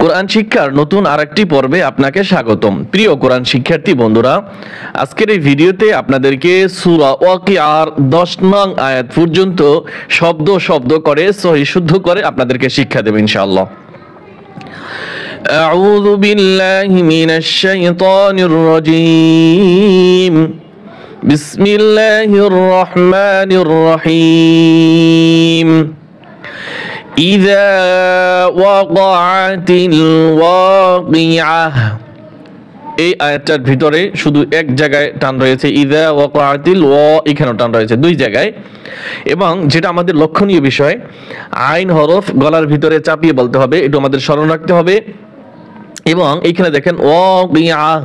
কোরআন শিক্ষার নতুন আরেকটি পর্বে আপনাকে স্বাগতম। প্রিয় কোরআন শিক্ষার্থী বন্ধুরা, আজকের এই ভিডিওতে আপনাদেরকে সূরা ওয়াকিয়ার 10 নং আয়াত পর্যন্ত শব্দ শব্দ করে সহি শুদ্ধ করে আপনাদেরকে শিক্ষা দেব ইনশাআল্লাহ। আউযু বিল্লাহি মিনাশ শাইতানির রাজীম। বিসমিল্লাহির রহমানির রহিম। إذا وقعت الواقعة এই আয়াতটার ভিতরে শুধু এক জায়গায় টান রয়েছে, ইযা ওয়াকাআতিল এখানেও টান রয়েছে দুই জায়গায়। এবং যেটা আমাদের লক্ষণীয় বিষয়, আইন হরফ গলার ভিতরে চাপিয়ে বলতে হবে, এটা আমাদের স্মরণ রাখতে হবে। এবং এইখানে দেখেন ওয়াকিআহ,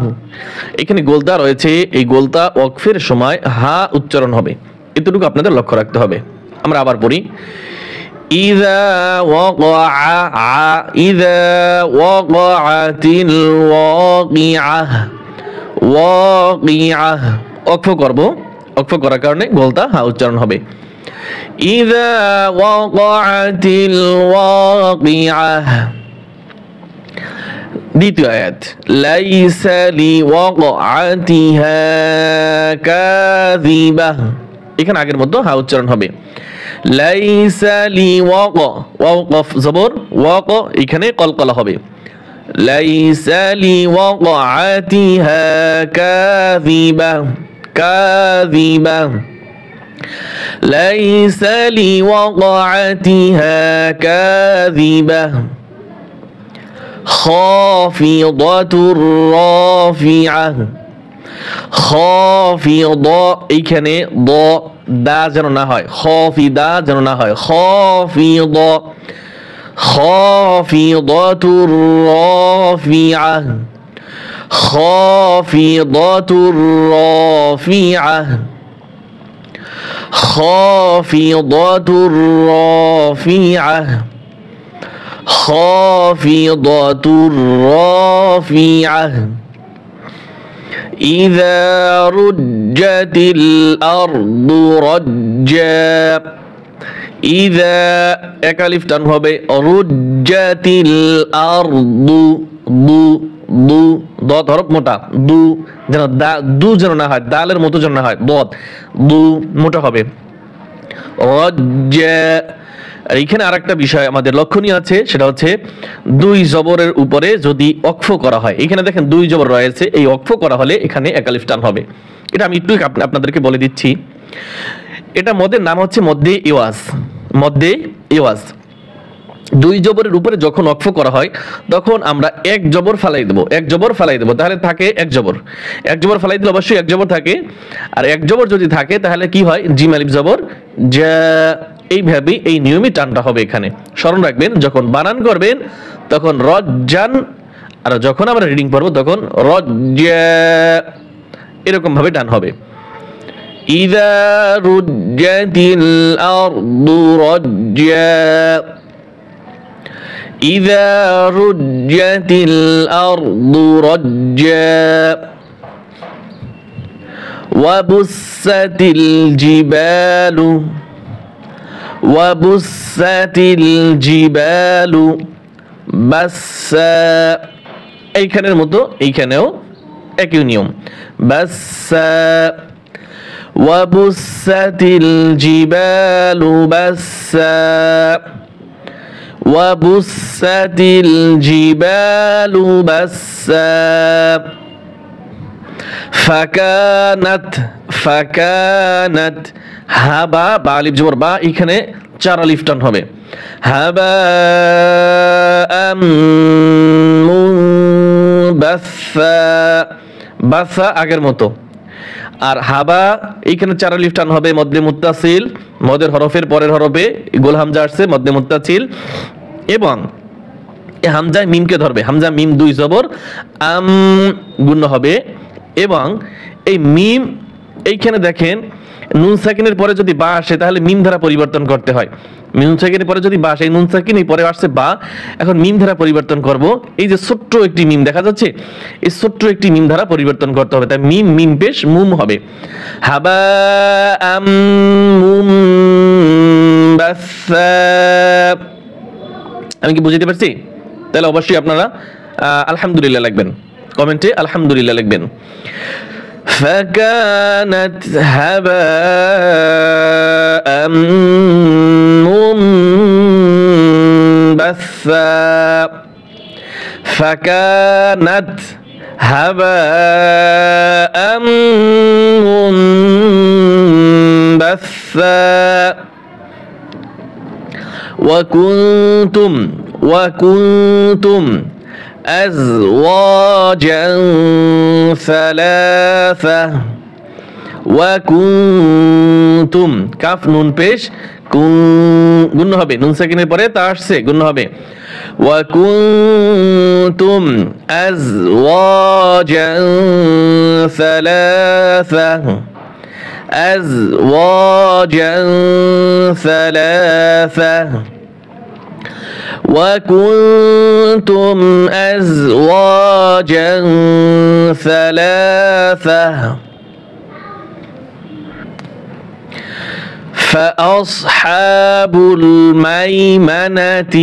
এখানে গোলতা রয়েছে, এই গোলতা ওয়াকফের সময় হা উচ্চারণ হবে, এতটুকু আপনাদের লক্ষ্য রাখতে হবে। আমরা আবার পড়ি, إذا وقعت الواقعة واقعة অক্ফ করব, অক্ফ করার কারণে গোলতা হা উচ্চারণ হবে। إذا وقعت الواقعة। দ্বিতীয় আয়াত, ليس لوقعتها كاذبة, এখানে আগের মতো হা উচ্চারণ হবে। লাইসা লিওয়াক, ওয়াও কফ জবর, ওয়াক এখানে কলকলা হবে। লাইসা লিওয়াকাতিহা কাযিবা কাযিবা, লাইসা লিওয়াকাতিহা কাযিবা। খাফিদাতুর রাফিআহ, খাফিদা এইখানে দ দা যেন না হয়, খাফিদা যেন না হয়, খাফিদা। খাফিদাতুর রাফিআহ, খাফিদাতুর রাফিআহ, খাফিদাতুর রাফিআহ, খাফিদাতুর রাফিআহ। إذا رجت الأرض رجا, إذا একালিফ টান হবে, রুজ্জাতিল আরদু, দু দু দত হরফ মোটা, দু যেন দা দু যেন না হয়, দালের মতো যেন না হয়, দত দু মোটা হবে। রজ্জা, এইখানে আরেকটা বিষয় আমাদের লক্ষণীয় আছে, সেটা হচ্ছে দুই জবরের উপরে যদি অক্ফ করা হয়, এখানে দেখেন দুই জবর রয়েছে, এই অক্ফ করা হলে এখানে একালিফ টান হবে। এটা আমি একটু আপনাদেরকে বলে দিচ্ছি। এটা মদের নাম হচ্ছে মধ্যে ইওয়াজ, মধ্যে ইওয়াজ। দুই জবরের উপরে যখন অক্ফ করা হয় তখন আমরা এক জবর ফালাই দেবো, এক জবর ফালাই দেবো, তাহলে থাকে এক জবর। এক জবর ফালাই দিলে অবশ্যই এক জবর থাকে, আর এক জবর যদি থাকে তাহলে কি হয়, জিম আলিফ জবর যা। এইভাবেই এই নিয়মই টানটা হবে এখানে, স্মরণ রাখবেন। যখন বানান করবেন তখন রজ্জান, আর যখন আমরা রিডিং পড়বো তখন রজ্জা, এরকম ভাবে টান হবে। ইযা রুজ্জাতিল আরদু রজ্জা, ইযা রুজ্জাতিল আরদু রজ্জা, ওয়া বুসাতিল জিবালু, ওয়াবুসাতিল জিবালু বাসসা, এইখানের মতো এইখানেও একই নিয়ম, বাসসা। ওয়াবুসাতিল জিবালু বাসসা, ওয়াবুসাতিল জিবালু বাসসা। ফাকানাত, ফাকানাত, হাবা বা আলিফ জবর বা, এখানে চার আলিফ টান হবে। হাবা মুনবাসসা, বাসা আগের মতো। আর হাবা এইখানে চার আলিফ টান হবে, মধ্যে মুত্তাসিল, মদের হরফের পরের হরফে গোল হামজা আসছে, মধ্যে মুত্তাসিল। এবং হামজায় মিমকে ধরবে, হামজা মিম দুই জবর, আম গুণ হবে। এবং এই মিম এইখানে দেখেন নুন সাকিনের পরে যদি বা আসে তাহলে মিম ধারা পরিবর্তন করতে হয়। নুন সাকিনের পরে যদি বা আসে, নুন সাকিন এই পরে আসছে বা, এখন মিম ধারা পরিবর্তন করব। এই যে ছোট্ট একটি মিম দেখা যাচ্ছে, এই ছোট্ট একটি মিম ধারা পরিবর্তন করতে হবে, তাই মিম মিম পেশ মুম হবে। হাবা আম মুম বাসা, আমি কি বুঝাতে পারছি? তাহলে অবশ্যই আপনারা আলহামদুলিল্লাহ লিখবেন, কমেন্টে আলহামদুলিল্লাহ লিখবেন। فكانت هباء منبثا فكانت هباء منبثا وكنتم أزواجا ثلاثة وكنتم কাফ নুন পেশ গুণ হবে, নুন সেকেন্ডের পরে তা আসছে গুণ হবে। وكنتم أزواجا ثلاثة أزواجا ثلاثة وكنتم أزواجا ثلاثة فأصحاب الميمنة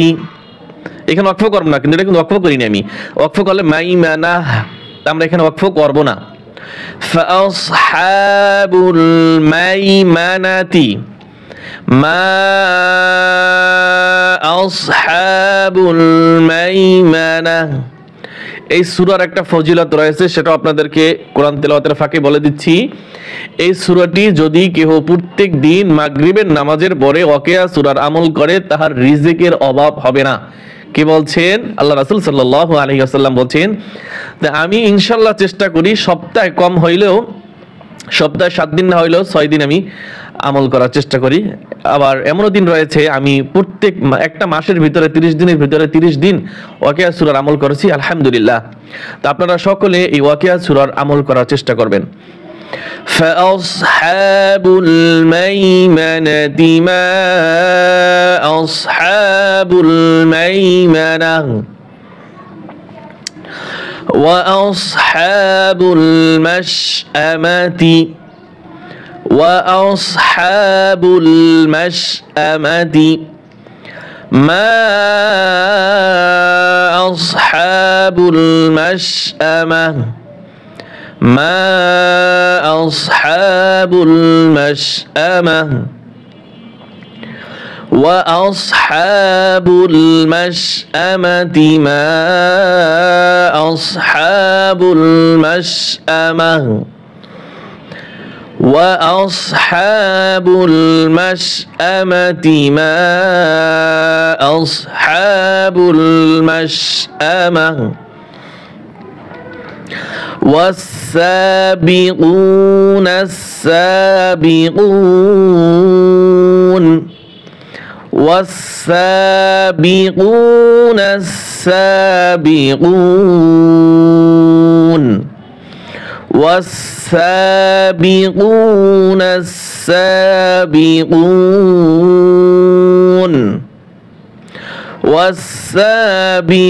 এখানে ওয়াকফ করব না, কিন্তু এটা কিন্তু ওয়াকফ করিনি আমি। ওয়াকফ করলে মাইমানা, আমরা এখানে ওয়াকফ করব না। فأصحاب الميمنة ما أصحاب الميمنة। এই সূরার একটা ফজিলত রয়েছে, সেটা আপনাদেরকে কোরআন তেলাওয়াতের ফাঁকে বলে দিচ্ছি। এই সূরাটি যদি কেউ প্রত্যেক দিন মাগরিবের নামাজের পরে ওয়াকিয়া সূরার আমল করে, তাহার রিজিকের অভাব হবে না। কি বলছেন? আল্লাহ রাসূল সাল্লাল্লাহু আলাইহি ওয়াসাল্লাম বলছেন, আমি ইনশাআল্লাহ চেষ্টা করি সপ্তাহে কম হইলেও, সপ্তাহে 7 দিন না হইলেও 6 দিন আমি আমল করার চেষ্টা করি। আবার এমনও দিন রয়েছে আমি প্রত্যেক একটা মাসের ভিতরে 30 দিনের ভিতরে 30 দিন ওয়াকিয়া সূরার আমল করেছি, আলহামদুলিল্লাহ। তো আপনারা সকলে এই ওয়াকিয়া সূরার আমল করার চেষ্টা করবেন। فأصحاب الميمنة ما أصحاب الميمنة وأصحاب المشأمة وأصحاب المشأمة ما أصحاب المشأمة ما أصحاب المشأمة وأصحاب المشأمة ما أصحاب المشأمة وأصحاب المشأمة ما أصحاب المشأمة والسابقون السابقون والسابقون السابقون والسابقون السابقون والسابقون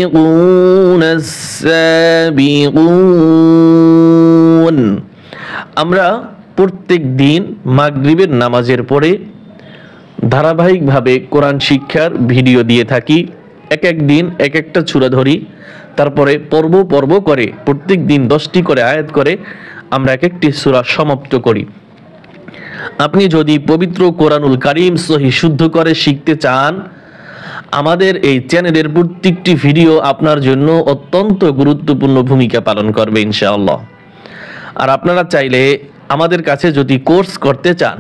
السابقون। আমরা প্রত্যেক দিন মাগরিবের নামাজের পরে ধারাবাহিকভাবে কোরআন শিক্ষার ভিডিও দিয়ে থাকি। এক এক দিন এক একটা সূরা ধরি, তারপরে পর্ব পর্ব করে প্রত্যেক দিন 10টি করে আয়াত করে আমরা এক একটি সূরা সমাপ্ত করি। আপনি যদি পবিত্র কোরআনুল কারীম সহিহ শুদ্ধ করে শিখতে চান, আমাদের এই চ্যানেলের প্রত্যেকটি ভিডিও আপনার জন্য অত্যন্ত গুরুত্বপূর্ণ ভূমিকা পালন করবে ইনশাআল্লাহ। আর আপনারা চাইলে আমাদের কাছে যদি কোর্স করতে চান,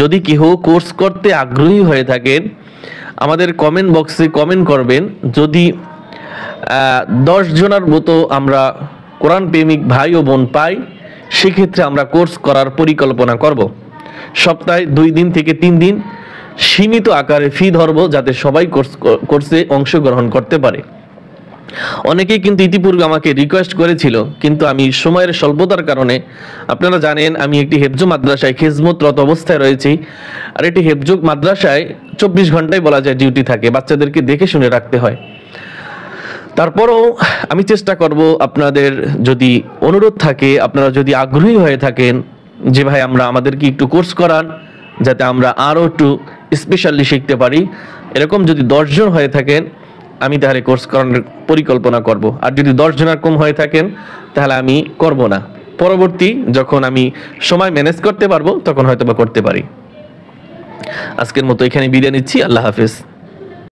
যদি কেউ কোর্স করতে আগ্রহী হয়ে থাকেন, আমাদের কমেন্ট বক্সে কমেন্ট করবেন। যদি 10 জনের মতো আমরা কোরআন প্রেমিক ভাই ও বোন পাই, সেক্ষেত্রে আমরা কোর্স করার পরিকল্পনা করব। সপ্তাহে 2 দিন থেকে 3 দিন সীমিত আকারে ফি ধরবো, যাতে সবাই কোর্সে অংশগ্রহণ করতে পারে। অনেকেই কিন্তু ইতিপূর্বে আমাকে রিকোয়েস্ট করেছিল, কিন্তু আমি সময়ের স্বল্পতার কারণে, আপনারা জানেন আমি একটি হেফজ মাদ্রাসায় খিজমতরত অবস্থায় রয়েছি। আর এটি হেফজ মাদ্রাসায় 24 ঘন্টায় বলা যায় ডিউটি থাকে, বাচ্চাদেরকে দেখে শুনে রাখতে হয়। তারপরও আমি চেষ্টা করব, আপনাদের যদি অনুরোধ থাকে, আপনারা যদি আগ্রহী হয়ে থাকেন যে ভাই আমাদেরকে একটু কোর্স করান, যাতে আমরা আরও একটু স্পেশালি শিখতে পারি, এরকম যদি 10 জন হয়ে থাকেন আমি তাহলে কোর্স করানোর পরিকল্পনা করব। আর যদি 10 জনের কম হয়ে থাকেন তাহলে আমি করব না। পরবর্তী যখন আমি সময় ম্যানেজ করতে পারবো তখন হয়তো বা করতে পারি। আজকের মতো এখানে বিদায় নিচ্ছি। আল্লাহ হাফেজ।